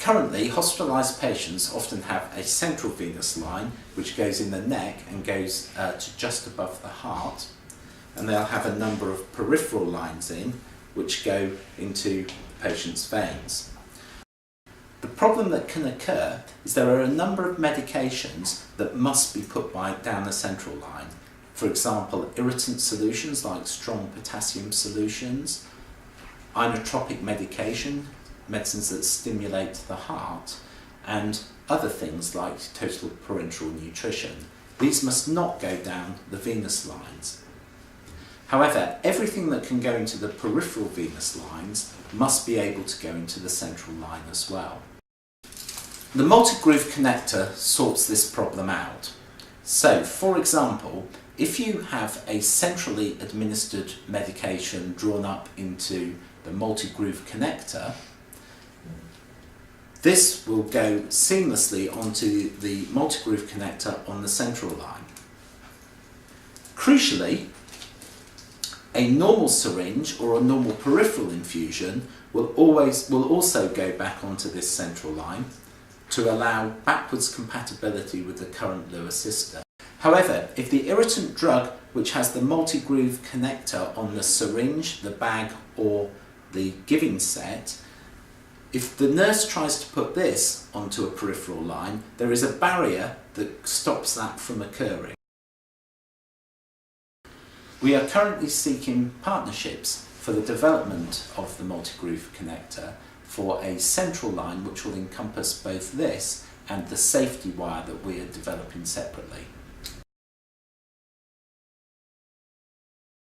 Currently, hospitalised patients often have a central venous line which goes in the neck and goes to just above the heart, and they'll have a number of peripheral lines in which go into the patient's veins. The problem that can occur is there are a number of medications that must be put down the central line. For example, irritant solutions like strong potassium solutions, inotropic medicines that stimulate the heart, and other things like total parenteral nutrition. These must not go down the venous lines. However, everything that can go into the peripheral venous lines must be able to go into the central line as well. The multi-groove connector sorts this problem out. So, for example, if you have a centrally administered medication drawn up into the multi-groove connector, this will go seamlessly onto the multi-groove connector on the central line. Crucially, a normal syringe or a normal peripheral infusion will also go back onto this central line to allow backwards compatibility with the current Lewis system. However, if the irritant drug, which has the multi-groove connector on the syringe, the bag or the giving set, if the nurse tries to put this onto a peripheral line, there is a barrier that stops that from occurring. We are currently seeking partnerships for the development of the multi-groove connector for a central line which will encompass both this and the safety wire that we are developing separately.